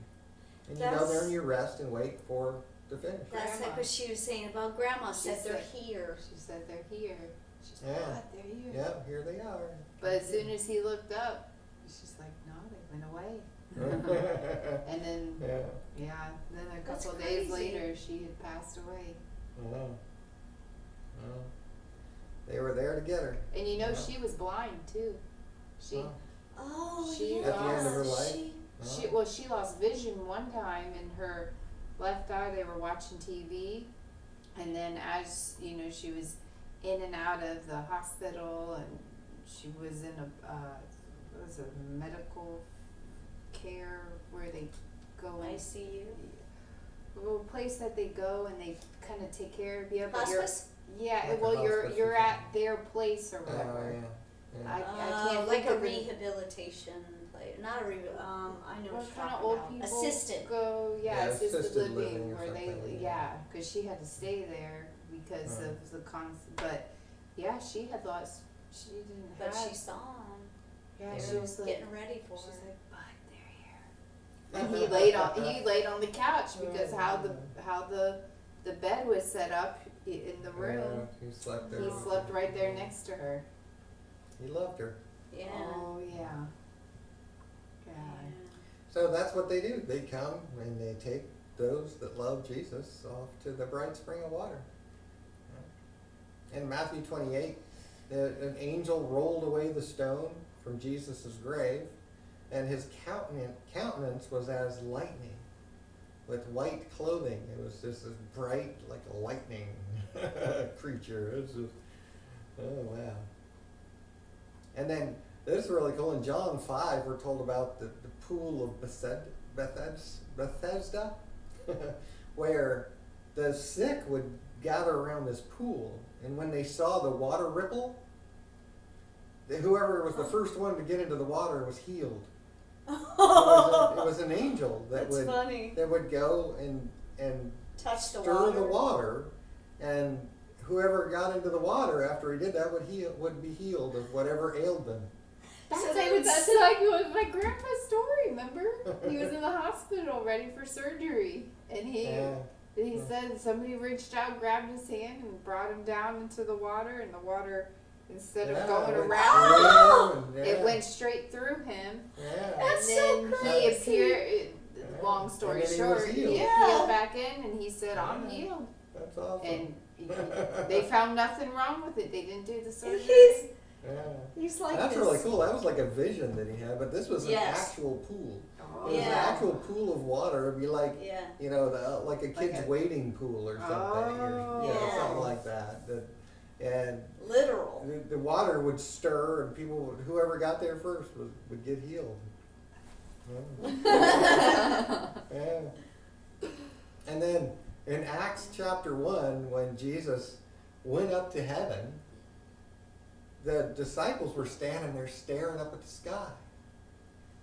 [SPEAKER 1] And you go there and you rest and wait for the finish.
[SPEAKER 2] That's like what she was saying about Grandma. Said they're here.
[SPEAKER 3] She said they're here. She said,
[SPEAKER 1] Yeah.
[SPEAKER 3] "What? They're here."
[SPEAKER 1] Yeah, here they are.
[SPEAKER 3] But as soon as he looked up, she's like, "No, they went away." And then, then a
[SPEAKER 2] That's
[SPEAKER 3] couple days
[SPEAKER 2] crazy.
[SPEAKER 3] later, she had passed away.
[SPEAKER 1] They were there to get her.
[SPEAKER 3] And she was blind too. She
[SPEAKER 2] Oh,
[SPEAKER 3] She
[SPEAKER 2] yeah.
[SPEAKER 3] At the end of
[SPEAKER 1] her life?
[SPEAKER 3] she lost vision one time in her left eye. They were watching TV, and then as she was in and out of the hospital, and she was in a medical care where they go
[SPEAKER 2] I
[SPEAKER 3] and
[SPEAKER 2] see you.
[SPEAKER 3] a little place that they go and they kind of take care of you. But
[SPEAKER 2] Hospice?
[SPEAKER 1] Like
[SPEAKER 3] well,
[SPEAKER 1] a
[SPEAKER 3] you're
[SPEAKER 1] hospice
[SPEAKER 3] you're
[SPEAKER 1] or
[SPEAKER 3] at
[SPEAKER 1] something.
[SPEAKER 3] their place or
[SPEAKER 1] Oh,
[SPEAKER 3] whatever.
[SPEAKER 1] yeah.
[SPEAKER 3] I can't
[SPEAKER 2] like
[SPEAKER 3] think
[SPEAKER 2] a
[SPEAKER 3] of the-
[SPEAKER 2] rehabilitation place. Not a I know
[SPEAKER 3] Well,
[SPEAKER 2] what you're
[SPEAKER 3] kind of
[SPEAKER 2] talking
[SPEAKER 3] old
[SPEAKER 2] about.
[SPEAKER 3] people
[SPEAKER 2] Assisted.
[SPEAKER 3] go,
[SPEAKER 1] Yeah,
[SPEAKER 3] assisted
[SPEAKER 1] assisted
[SPEAKER 3] living,
[SPEAKER 1] living or
[SPEAKER 3] where they,
[SPEAKER 1] something,
[SPEAKER 3] because she had to stay there because
[SPEAKER 1] Right.
[SPEAKER 3] of the constant. But yeah, she had lost. She didn't
[SPEAKER 2] But
[SPEAKER 3] have.
[SPEAKER 2] she saw them.
[SPEAKER 3] Yeah,
[SPEAKER 2] They
[SPEAKER 3] she
[SPEAKER 2] were
[SPEAKER 3] was like,
[SPEAKER 2] getting ready for
[SPEAKER 3] she's
[SPEAKER 2] her.
[SPEAKER 3] like, but they're here. And he laid on the couch because how the bed was set up in the room.
[SPEAKER 1] Yeah, he slept there.
[SPEAKER 3] He slept right there next to her.
[SPEAKER 1] He loved her.
[SPEAKER 2] Yeah.
[SPEAKER 3] Oh yeah.
[SPEAKER 2] Yeah.
[SPEAKER 3] God.
[SPEAKER 1] So that's what they do. They come and they take those that love Jesus off to the bright spring of water. In Matthew 28, an angel rolled away the stone from Jesus' grave, and his countenance was as lightning, with white clothing. It was just as bright, like a lightning creature. It's just, oh wow. And then this is really cool. In John 5, we're told about the pool of Bethesda, where the sick would gather around this pool, and when they saw the water ripple, whoever was the first one to get into the water was healed. It was an angel that
[SPEAKER 2] That's funny.
[SPEAKER 1] would go and
[SPEAKER 2] Touch the
[SPEAKER 1] stir
[SPEAKER 2] water.
[SPEAKER 1] the water, and whoever got into the water after he did that would be healed of whatever ailed them.
[SPEAKER 3] That's
[SPEAKER 2] So they
[SPEAKER 3] like,
[SPEAKER 2] would
[SPEAKER 3] that's
[SPEAKER 2] sit-
[SPEAKER 3] like what my grandpa's story, remember? He was in the hospital ready for surgery. And
[SPEAKER 1] Yeah.
[SPEAKER 3] he said somebody reached out, grabbed his hand, and brought him down into the water. And the water, instead of
[SPEAKER 1] Yeah,
[SPEAKER 3] going
[SPEAKER 1] it went
[SPEAKER 3] around,
[SPEAKER 1] through,
[SPEAKER 3] it
[SPEAKER 1] yeah.
[SPEAKER 3] went straight through him.
[SPEAKER 1] Yeah.
[SPEAKER 2] That's
[SPEAKER 3] and
[SPEAKER 2] so
[SPEAKER 3] then
[SPEAKER 2] crazy.
[SPEAKER 3] he appeared, long story
[SPEAKER 1] And then he
[SPEAKER 3] short,
[SPEAKER 1] was
[SPEAKER 3] he
[SPEAKER 1] healed.
[SPEAKER 2] Yeah.
[SPEAKER 3] peeled back in and he said, I'm
[SPEAKER 1] Yeah.
[SPEAKER 3] healed.
[SPEAKER 1] That's awesome.
[SPEAKER 3] And they found nothing wrong with it. They didn't do the surgery.
[SPEAKER 1] Yeah.
[SPEAKER 2] He's like
[SPEAKER 1] That's
[SPEAKER 2] this.
[SPEAKER 1] really cool. That was like a vision that he had, but this was an
[SPEAKER 2] Yes.
[SPEAKER 1] actual pool.
[SPEAKER 3] Oh.
[SPEAKER 1] It was an
[SPEAKER 2] Yeah.
[SPEAKER 1] actual pool of water. It'd be like,
[SPEAKER 2] Yeah.
[SPEAKER 1] you know, like a kid's
[SPEAKER 3] a-
[SPEAKER 1] wading pool or something, or
[SPEAKER 2] Yeah.
[SPEAKER 1] something like that. And
[SPEAKER 2] Literal.
[SPEAKER 1] the water would stir, and whoever got there first would get healed. Yeah. Yeah. And then in Acts chapter 1, when Jesus went up to heaven, the disciples were standing there staring up at the sky.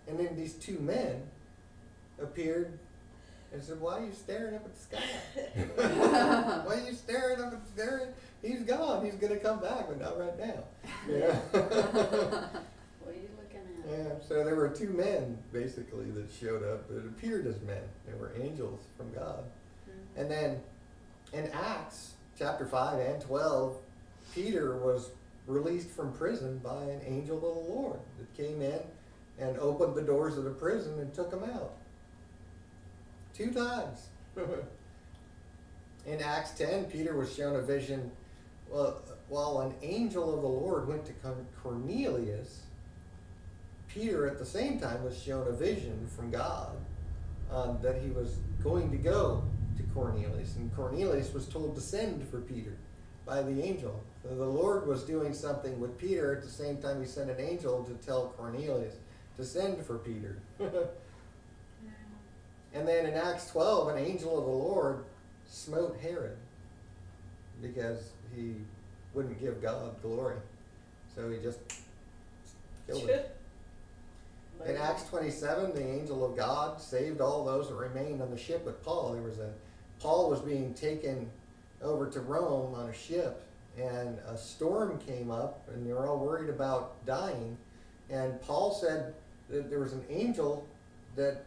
[SPEAKER 1] And then these two men appeared and said, "Why are you staring up at the sky? Why are you staring up at the sky? He's gone. He's going to come back, but not right now." Yeah.
[SPEAKER 2] What are you looking at?
[SPEAKER 1] Yeah, so there were two men, basically, that showed up that appeared as men. They were angels from God.
[SPEAKER 2] Mhm.
[SPEAKER 1] And then in Acts chapter 5 and 12, Peter was released from prison by an angel of the Lord that came in and opened the doors of the prison and took him out. 2 times. In Acts 10, Peter was shown a vision while an angel of the Lord went to Cornelius. Peter at the same time was shown a vision from God that he was going to go to Cornelius, and Cornelius was told to send for Peter by the angel. So the Lord was doing something with Peter at the same time he sent an angel to tell Cornelius to send for Peter. And then in Acts 12, an angel of the Lord smote Herod because he wouldn't give God glory. So he just killed him. In Acts 27, the angel of God saved all those that remained on the ship with Paul. Paul was being taken over to Rome on a ship, and a storm came up, and they were all worried about dying. And Paul said that there was an angel that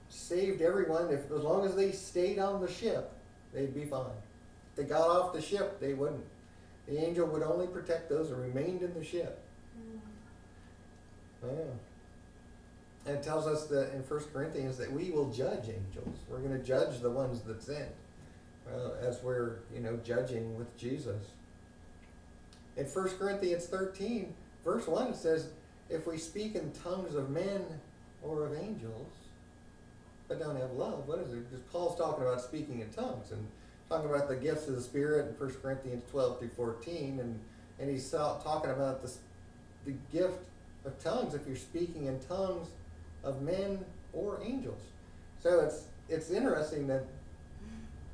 [SPEAKER 1] saved everyone. As long as they stayed on the ship, they'd be fine. If they got off the ship, they wouldn't. The angel would only protect those who remained in the ship. Yeah. And it tells us that in 1 Corinthians that we will judge angels. We're going to judge the ones that sin, as we're, judging with Jesus. In 1 Corinthians 13, verse 1, it says, if we speak in tongues of men or of angels, but don't have love, what is it? Because Paul's talking about speaking in tongues and talking about the gifts of the Spirit in 1 Corinthians 12 through 14, and he's talking about the gift of tongues if you're speaking in tongues of men or angels. So it's interesting that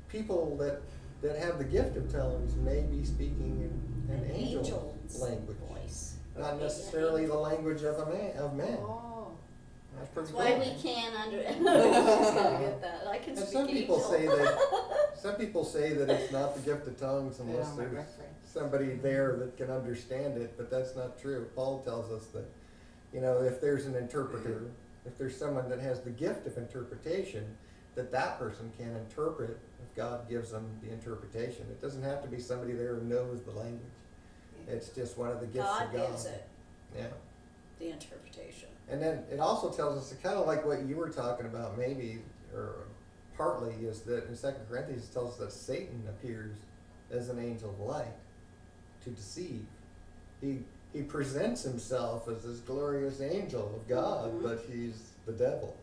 [SPEAKER 1] people that have the gift of tongues may be speaking in an angel's language,
[SPEAKER 2] voice.
[SPEAKER 1] not necessarily the language of men.
[SPEAKER 3] Oh.
[SPEAKER 1] That's pretty
[SPEAKER 2] That's why
[SPEAKER 1] cool.
[SPEAKER 2] we can't She's gonna get that. I can
[SPEAKER 1] And
[SPEAKER 2] speak
[SPEAKER 1] some people
[SPEAKER 2] angel.
[SPEAKER 1] some people say that it's not the gift of tongues unless
[SPEAKER 3] Yeah, my
[SPEAKER 1] there's
[SPEAKER 3] reference.
[SPEAKER 1] somebody there that can understand it, but that's not true. Paul tells us that, if there's an interpreter, if there's someone that has the gift of interpretation, that person can interpret if God gives them the interpretation. It doesn't have to be somebody there who knows the language. It's just one of the gifts
[SPEAKER 2] God
[SPEAKER 1] of God.
[SPEAKER 2] gives it,
[SPEAKER 1] Yeah.
[SPEAKER 2] the interpretation.
[SPEAKER 1] And then it also tells us, kind of like what you were talking about, maybe, or partly, is that in 2 Corinthians it tells us that Satan appears as an angel of light to deceive. He presents himself as this glorious angel of God,
[SPEAKER 2] Mhm.
[SPEAKER 1] but he's the devil.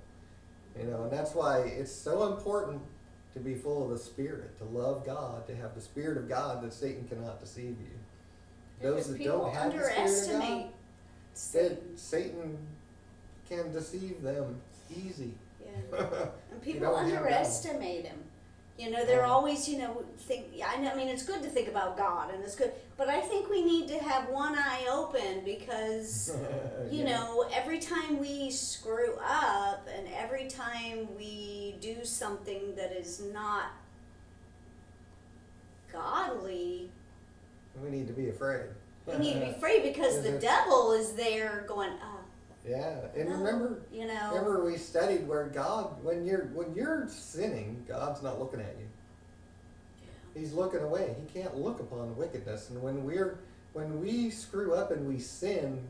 [SPEAKER 1] And that's why it's so important to be full of the Spirit, to love God, to have the Spirit of God, that Satan cannot deceive you. Those that don't have the Spirit of God,
[SPEAKER 2] underestimate
[SPEAKER 1] Satan can deceive them easy.
[SPEAKER 2] Yeah. And
[SPEAKER 1] You
[SPEAKER 2] people
[SPEAKER 1] don't have
[SPEAKER 2] underestimate him. They're always, think. I mean, it's good to think about God, and it's good, but I think we need to have one eye open because, every time we screw up, and every time we do something that is not godly,
[SPEAKER 1] We need to be afraid.
[SPEAKER 2] We need to be free because the devil is there going,
[SPEAKER 1] Yeah, and
[SPEAKER 2] no,
[SPEAKER 1] remember we studied where God, when you're sinning, God's not looking at you. He's looking away. He can't look upon wickedness. And when we screw up and we sin,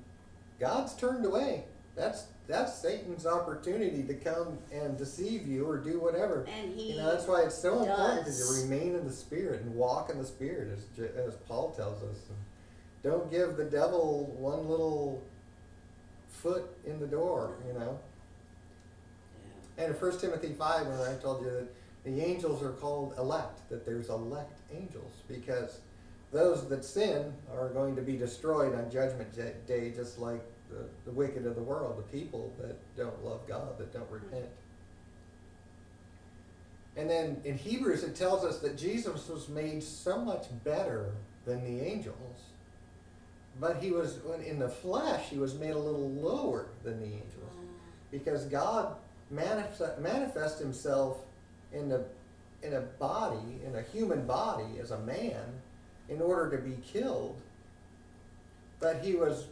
[SPEAKER 1] God's turned away. That's Satan's opportunity to come and deceive you or do whatever.
[SPEAKER 2] And he
[SPEAKER 1] that's why it's so important that
[SPEAKER 2] does.
[SPEAKER 1] you remain in the Spirit and walk in the Spirit, as Paul tells us. And don't give the devil one little foot in the door, And in 1 Timothy 5, when I told you that the angels are called elect, that there's elect angels, because those that sin are going to be destroyed on Judgment Day, just like the wicked of the world, the people that don't love God, that don't repent. And then in Hebrews it tells us that Jesus was made so much better than the angels, but he was, in the flesh, he was made a little lower than the angels, because God manifest himself in a body, in a human body, as a man, in order to be killed. But he was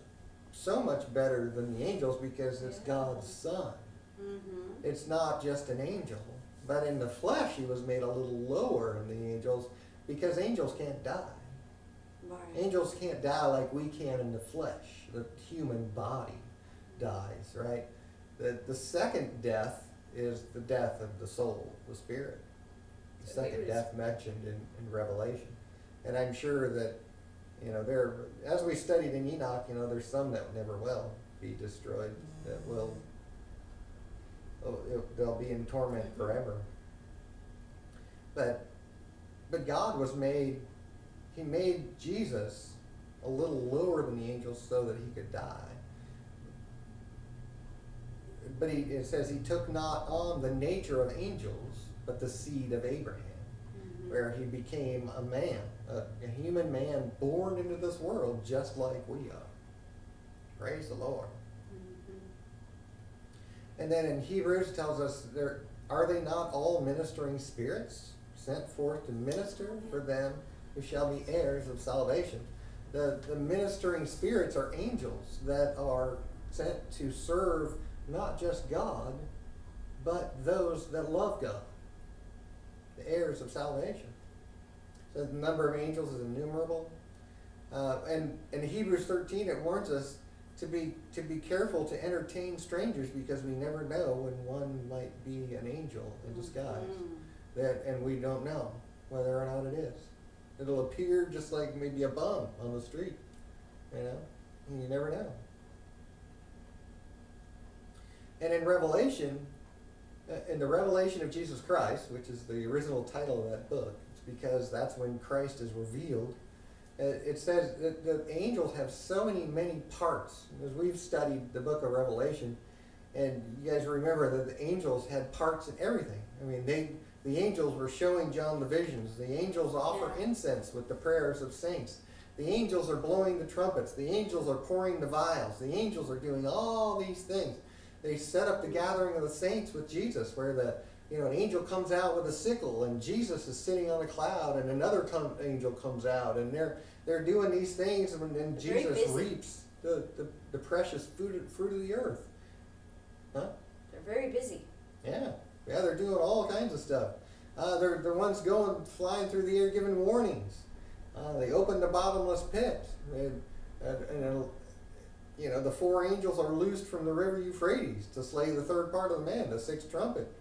[SPEAKER 1] so much better than the angels because it's God's son.
[SPEAKER 2] Mm-hmm.
[SPEAKER 1] It's not just an angel. But in the flesh, he was made a little lower than the angels because angels can't die.
[SPEAKER 2] Right.
[SPEAKER 1] Angels can't die like we can in the flesh. The human body dies, right? The second death is the death of the soul, the spirit. The second death mentioned in Revelation. And I'm sure that, as we studied in Enoch, there's some that never will be destroyed, that they'll be in torment forever. But God he made Jesus a little lower than the angels so that he could die. But it says he took not on the nature of angels, but the seed of Abraham, where he became a man, a human man born into this world just like we are. Praise the Lord. And then in Hebrews it tells us, are they not all ministering spirits sent forth to minister for them who shall be heirs of salvation? The ministering spirits are angels that are sent to serve not just God, but those that love God, the heirs of salvation. So the number of angels is innumerable. And in Hebrews 13 it warns us to be careful to entertain strangers, because we never know when one might be an angel in disguise. And we don't know whether or not it is. It'll appear just like maybe a bum on the street, and you never know. And in Revelation, in the revelation of Jesus Christ, which is the original title of that book, it's because that's when Christ is revealed. It says that the angels have so many parts. As we've studied the book of Revelation, and you guys remember that the angels had parts in everything. I mean, the angels were showing John the visions. The angels offer incense with the prayers of saints. The angels are blowing the trumpets. The angels are pouring the vials. The angels are doing all these things. They set up the gathering of the saints with Jesus, where an angel comes out with a sickle, and Jesus is sitting on a cloud, and another angel comes out, and they're doing these things, and then Jesus reaps the precious fruit of the earth. Huh?
[SPEAKER 2] They're very busy.
[SPEAKER 1] Yeah, they're doing all kinds of stuff. They're the ones flying through the air giving warnings. They opened the bottomless pit, and the four angels are loosed from the river Euphrates to slay the third part of the man, the sixth trumpet.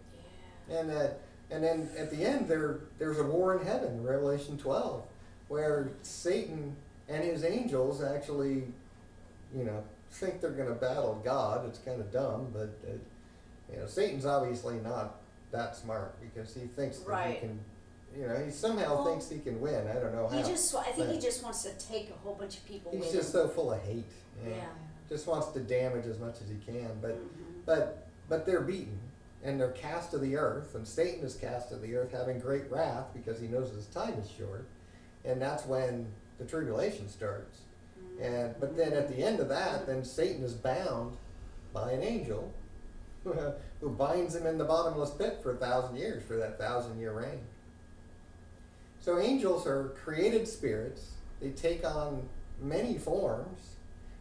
[SPEAKER 1] Yeah. And then at the end there's a war in heaven, Revelation 12, where Satan and his angels actually, think they're going to battle God. It's kind of dumb, but Satan's obviously not that smart, because he thinks that he can. He somehow thinks he can win. I don't know how.
[SPEAKER 2] I think he just wants to take a whole bunch of people with him.
[SPEAKER 1] He's just so full of hate.
[SPEAKER 2] Yeah.
[SPEAKER 1] Just wants to damage as much as he can. But they're beaten, and they're cast to the earth, and Satan is cast to the earth having great wrath, because he knows his time is short. And that's when the tribulation starts. But then at the end of that, then Satan is bound by an angel who binds him in the bottomless pit for 1,000 years, for that 1,000-year reign. So angels are created spirits They take on many forms.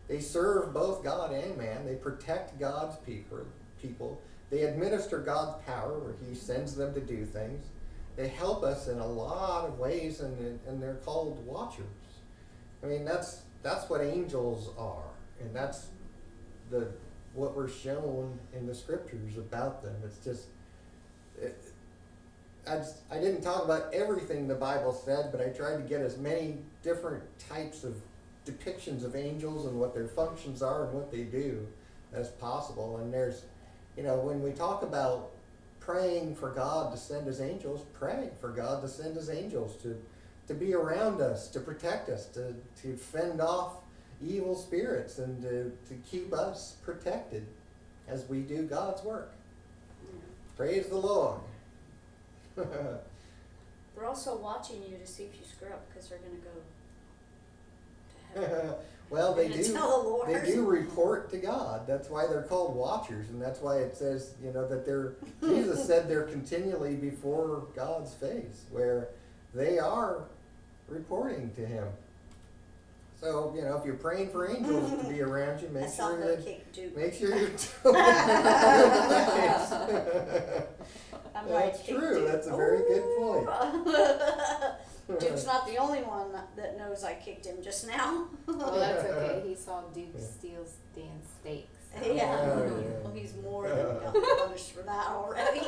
[SPEAKER 1] They serve both God and man. They protect God's people. They administer God's power where he sends them to do things. They help us in a lot of ways, and they're called watchers. I mean, that's what angels are, and that's what we're shown in the scriptures about them. It's just, I didn't talk about everything the Bible said, but I tried to get as many different types of depictions of angels and what their functions are and what they do as possible. And there's, when we talk about praying for God to send his angels, praying for God to send his angels to be around us, to protect us, to fend off evil spirits, and to keep us protected as we do God's work. Praise the Lord.
[SPEAKER 2] They're also watching you to see if you screw up, because they're going to go to heaven.
[SPEAKER 1] Well, they
[SPEAKER 2] And
[SPEAKER 1] do.
[SPEAKER 2] tell the Lord.
[SPEAKER 1] They do report to God. That's why they're called watchers, and that's why it says, that they're. Jesus said they're continually before God's face, where they are reporting to Him. So, if you're praying for angels to be around you, make sure you're doing
[SPEAKER 2] I'm
[SPEAKER 1] That's
[SPEAKER 2] like,
[SPEAKER 1] true.
[SPEAKER 2] Duke.
[SPEAKER 1] That's a very good point.
[SPEAKER 2] Duke's not the only one that knows I kicked him just now.
[SPEAKER 3] Well, that's okay. He saw Duke steal Dan's steaks.
[SPEAKER 2] Yeah.
[SPEAKER 1] Oh, yeah.
[SPEAKER 2] Well, he's more than got punished for that already.